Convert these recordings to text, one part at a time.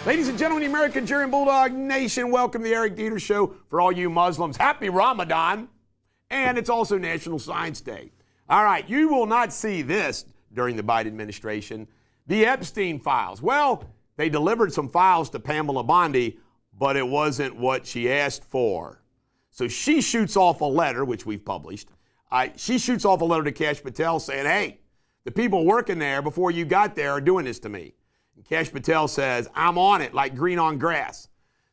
Ladies and gentlemen, the American Jury and Bulldog Nation, welcome to the Eric Deters Show for all you Muslims. Happy Ramadan. And it's also National Science Day. All right, you will not see this during the Biden administration. The Epstein files. Well, they delivered some files to Pamela Bondi, but it wasn't what she asked for. So she shoots off a letter, which we've published. She shoots off a letter to Cash Patel saying, hey, the people working there before you got there are doing this to me. And Cash Patel says, I'm on it like green on grass.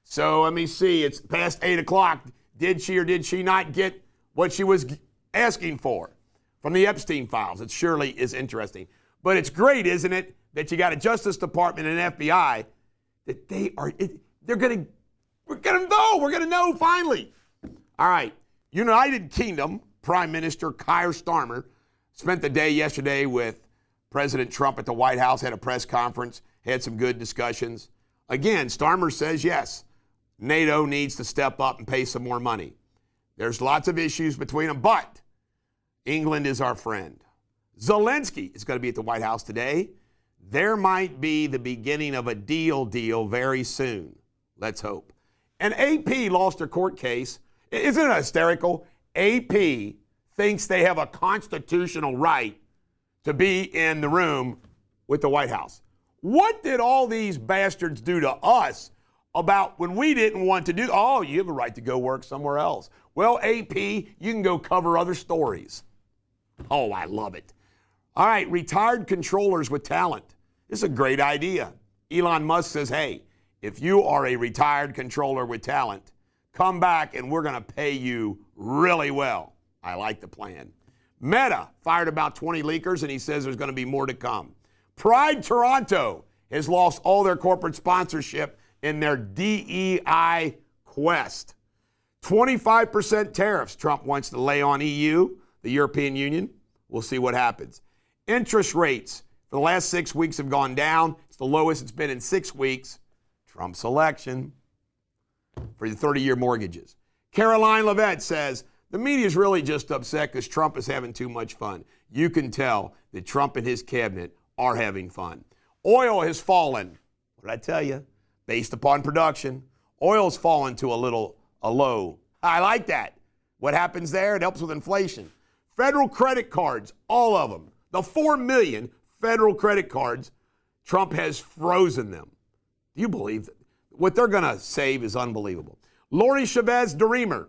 So let me see, it's past 8 o'clock. Did she or did she not get what she was asking for from the Epstein files? It surely is interesting. But it's great, isn't it, that you got a Justice Department and an FBI that we're going to know finally. All right, United Kingdom Prime Minister Keir Starmer spent the day yesterday with President Trump at the White House, had a press conference, had some good discussions. Again, Starmer says, yes, NATO needs to step up and pay some more money. There's lots of issues between them, but England is our friend. Zelensky is going to be at the White House today. There might be the beginning of a deal very soon. Let's hope. And AP lost their court case. Isn't it hysterical? AP thinks they have a constitutional right to be in the room with the White House. What did all these bastards do to us about when we didn't want to do? Oh, you have a right to go work somewhere else. Well, AP, you can go cover other stories. Oh, I love it. All right, retired controllers with talent. This is a great idea. Elon Musk says, hey, if you are a retired controller with talent, come back and we're going to pay you really well. I like the plan. Meta fired about 20 leakers, and he says there's going to be more to come. Pride Toronto has lost all their corporate sponsorship in their DEI quest. 25% tariffs Trump wants to lay on EU, the European Union. We'll see what happens. Interest rates for the last 6 weeks have gone down. It's the lowest it's been in 6 weeks. Trump's election for the 30-year mortgages. Caroline Levitt says, the media is really just upset because Trump is having too much fun. You can tell that Trump and his cabinet are having fun. Oil has fallen. What did I tell you? Based upon production, oil's fallen to a low. I like that. What happens there? It helps with inflation. Federal credit cards, all of them. The 4 million federal credit cards, Trump has frozen them. Do you believe that? What they're going to save is unbelievable. Lori Chavez DeRemer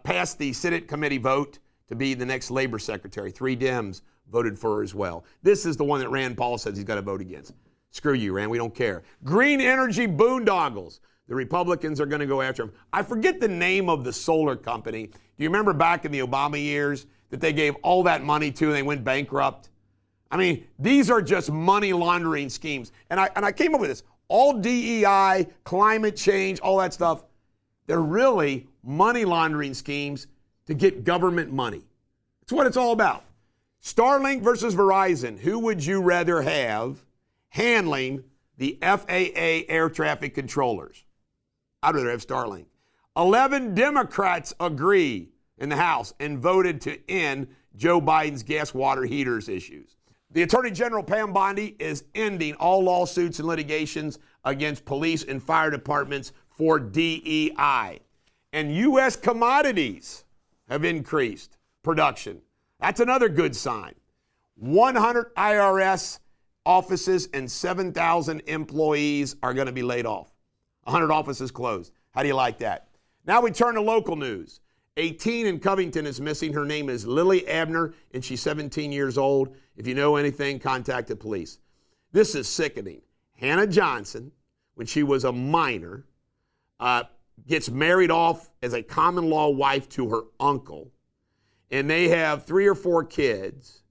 passed the Senate committee vote to be the next labor secretary. 3 Dems voted for her as well. This is the one that Rand Paul says he's got to vote against. Screw you, Rand. We don't care. Green energy boondoggles. The Republicans are going to go after him. I forget the name of the solar company. Do you remember back in the Obama years that they gave all that money to and they went bankrupt? I mean, these are just money laundering schemes. And I came up with this. All DEI, climate change, all that stuff, they're really money laundering schemes to get government money. That's what it's all about. Starlink versus Verizon. Who would you rather have handling the FAA air traffic controllers? I'd rather have Starlink. 11 Democrats agree in the House and voted to end Joe Biden's gas water heaters issues. The Attorney General, Pam Bondi, is ending all lawsuits and litigations against police and fire departments for DEI. And U.S. commodities have increased production. That's another good sign. 100 IRS offices and 7,000 employees are going to be laid off. 100 offices closed. How do you like that? Now we turn to local news. A teen in Covington is missing. Her name is Lily Abner, and she's 17 years old. If you know anything, contact the police. This is sickening. Hannah Johnson, when she was a minor, gets married off as a common law wife to her uncle, and they have 3 or 4 kids,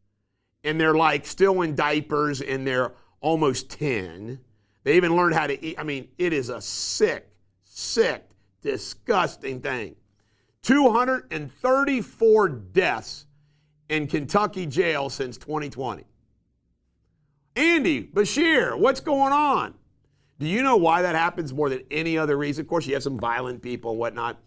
and they're like still in diapers, and they're almost 10. They even learned how to eat. I mean, it is a sick, disgusting thing. 234 deaths in Kentucky jail since 2020. Andy, Bashir, what's going on? Do you know why that happens more than any other reason? Of course, you have some violent people and whatnot.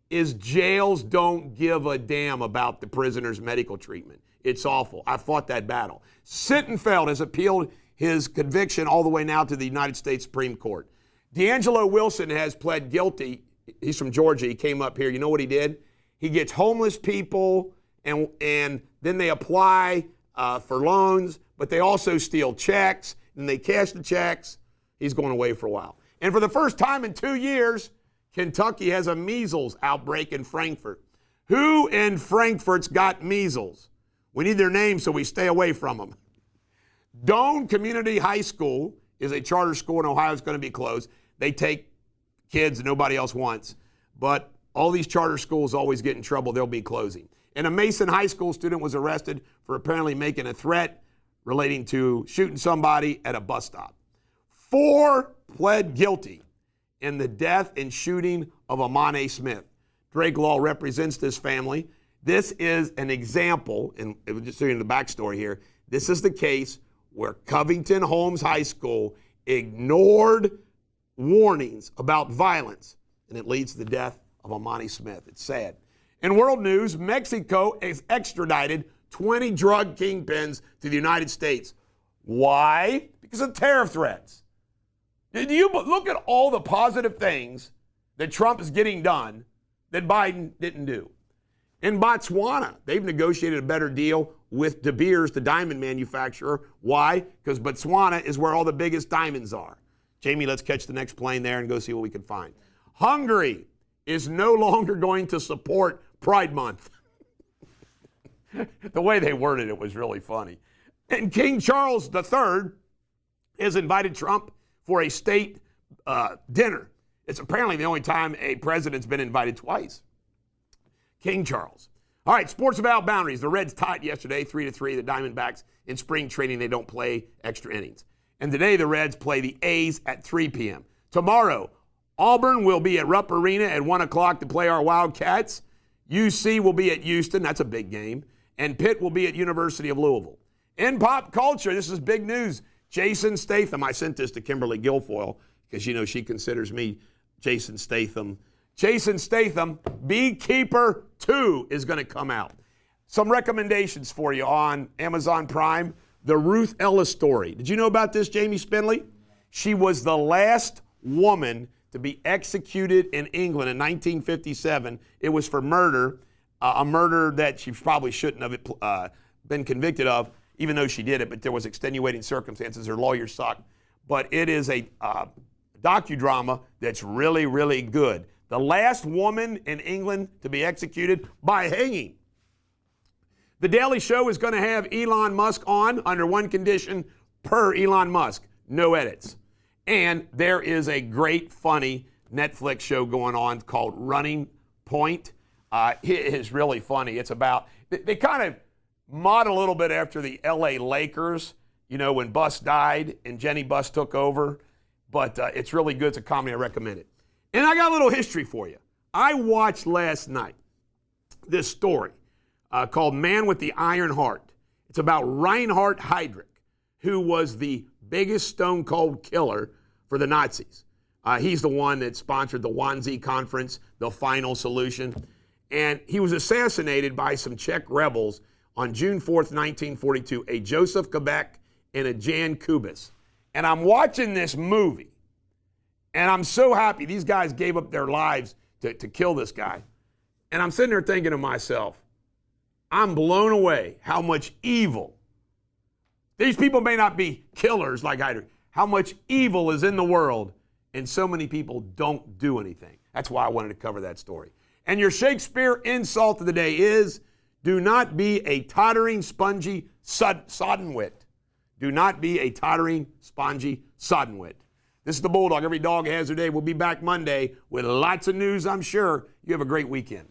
Is jails don't give a damn about the prisoner's medical treatment. It's awful. I fought that battle. Sittenfeld has appealed his conviction all the way now to the United States Supreme Court. D'Angelo Wilson has pled guilty. He's from Georgia. He came up here. You know what he did? He gets homeless people, and then they apply for loans, but they also steal checks, and they cash the checks. He's going away for a while. And for the first time in 2 years, Kentucky has a measles outbreak in Frankfort. Who in Frankfort's got measles? We need their names so we stay away from them. Doane Community High School is a charter school in Ohio. It's going to be closed. They take kids that nobody else wants. But all these charter schools always get in trouble. They'll be closing. And a Mason High School student was arrested for apparently making a threat relating to shooting somebody at a bus stop. 4 pled guilty in the death and shooting of Amane Smith. Drake Law represents this family. This is an example, and just so you know the backstory here, this is the case where Covington Holmes High School ignored warnings about violence, and it leads to the death of Amane Smith. It's sad. In world news, Mexico has extradited 20 drug kingpins to the United States. Why? Because of tariff threats. Did you look at all the positive things that Trump is getting done that Biden didn't do? In Botswana, they've negotiated a better deal with De Beers, the diamond manufacturer. Why? Because Botswana is where all the biggest diamonds are. Jamie, let's catch the next plane there and go see what we can find. Hungary is no longer going to support Pride Month. The way they worded it was really funny. And King Charles III has invited Trump for a state dinner. It's apparently the only time a president's been invited twice. King Charles. All right, Sports Without Boundaries. The Reds tied yesterday, 3-3. The Diamondbacks in spring training, they don't play extra innings. And today the Reds play the A's at 3 p.m. Tomorrow, Auburn will be at Rupp Arena at 1 o'clock to play our Wildcats. UC will be at Houston. That's a big game. And Pitt will be at University of Louisville. In pop culture, this is big news. Jason Statham. I sent this to Kimberly Guilfoyle because, you know, she considers me Jason Statham. Jason Statham, Beekeeper 2 is going to come out. Some recommendations for you on Amazon Prime. The Ruth Ellis story. Did you know about this, Jamie Spindley? She was the last woman to be executed in England in 1957. It was for murder, a murder that she probably shouldn't have been convicted of, even though she did it, but there was extenuating circumstances. Her lawyer sucked. But it is a docudrama that's really, really good. The last woman in England to be executed by hanging. The Daily Show is going to have Elon Musk on under one condition per Elon Musk, no edits. And there is a great, funny Netflix show going on called Running Point. It is really funny. It's about, they kind of model a little bit after the LA Lakers, you know, when Buss died and Jenny Buss took over. But it's really good. It's a comedy. I recommend it. And I got a little history for you. I watched last night this story called Man with the Iron Heart. It's about Reinhard Heydrich, who was the biggest stone cold killer for the Nazis. He's the one that sponsored the Wannsee Conference, the final solution. And he was assassinated by some Czech rebels on June 4th, 1942, a Joseph Quebec and a Jan Kubis. And I'm watching this movie, and I'm so happy these guys gave up their lives to kill this guy. And I'm sitting there thinking to myself, I'm blown away how much evil. These people may not be killers like Heydrich. How much evil is in the world, and so many people don't do anything. That's why I wanted to cover that story. And your Shakespeare insult of the day is, do not be a tottering, spongy, sodden wit. Do not be a tottering, spongy, sodden wit. This is the Bulldog. Every dog has their day. We'll be back Monday with lots of news, I'm sure. You have a great weekend.